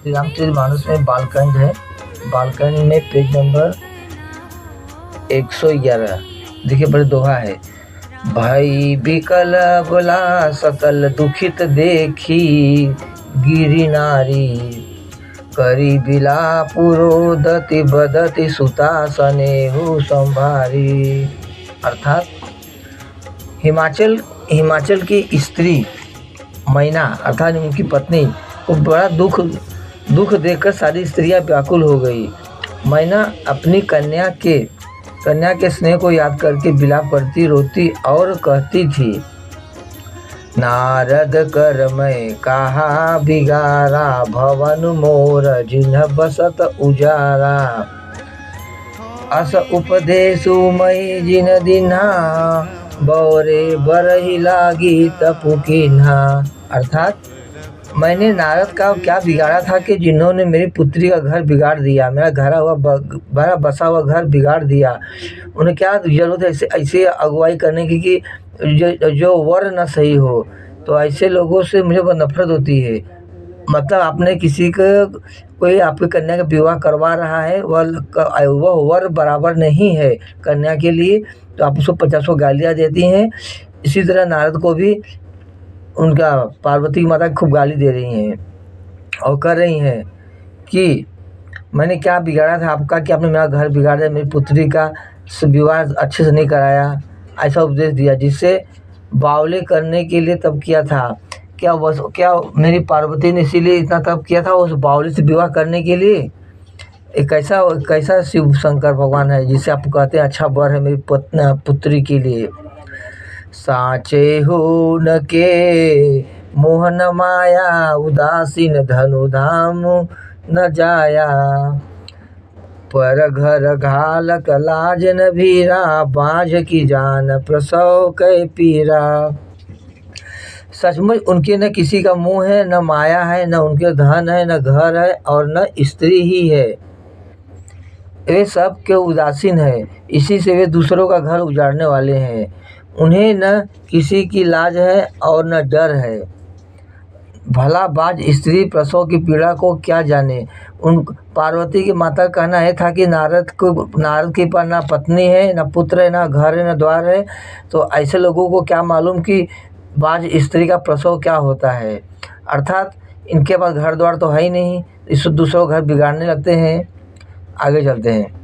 रामचरितमानस में बालकांड है। बालकांड में पेज नंबर 111 देखिए, बड़े दोहा है। भाई बिकल बोला सकल दुखित देखी, गिरी नारी करी बिला पुरोदति बदति सुता सनेहु संभारी। अर्थात हिमाचल की स्त्री मैना अर्थात उनकी पत्नी को बड़ा दुख देखकर सारी स्त्रियां व्याकुल हो गई। मैना अपनी कन्या के स्नेह को याद करके विलाप करती, रोती और कहती थी, नारद कर मैं कहा बिगारा, भवन मोर जिन्ह बसत उजारा। अस उपदेशु मई जिन दिन्हा, बौरे बरही लागी तपु किन्हा। अर्थात मैंने नारद का क्या बिगाड़ा था कि जिन्होंने मेरी पुत्री का घर बिगाड़ दिया, मेरा बसा हुआ घर बिगाड़ दिया। उन्हें क्या जरूरत है ऐसे अगुवाई करने की कि जो वर न सही हो। तो ऐसे लोगों से मुझे बहुत नफरत होती है। मतलब आपने किसी को कोई आपकी कन्या का विवाह करवा रहा है, वह वर बराबर नहीं है कन्या के लिए, तो आप उसको 50 गालियाँ देती हैं। इसी तरह नारद को भी उनका पार्वती माता खूब गाली दे रही हैं और कर रही हैं कि मैंने क्या बिगाड़ा था आपका कि आपने मेरा घर बिगाड़ दिया, मेरी पुत्री का विवाह अच्छे से नहीं कराया। ऐसा उपदेश दिया जिससे बावले करने के लिए तब किया था। क्या मेरी पार्वती ने इसीलिए इतना तब किया था उस बावले से विवाह करने के लिए? एक कैसा शिव शंकर भगवान है जिसे आप कहते हैं अच्छा वर है मेरी पुत्री के लिए। साचे हो न के मोहन माया, उदासीन धनु धाम न जाया। पर घर घालक लाज न भीरा, बाझ की जान प्रसव कै पीरा। सचमुच उनके न किसी का मुंह है, न माया है, न उनके धन है, न घर है और न स्त्री ही है। वे सब के उदासीन है, इसी से वे दूसरों का घर उजाड़ने वाले हैं। उन्हें न किसी की लाज है और न डर है। भला बाज स्त्री प्रसव की पीड़ा को क्या जाने। उन पार्वती की माता का कहना है था कि नारद के पास ना पत्नी है, ना पुत्र है, ना घर है, ना द्वार है। तो ऐसे लोगों को क्या मालूम कि बाज स्त्री का प्रसव क्या होता है। अर्थात इनके पास घर द्वार तो है ही नहीं, इस दूसरों घर बिगाड़ने लगते हैं। आगे चलते हैं।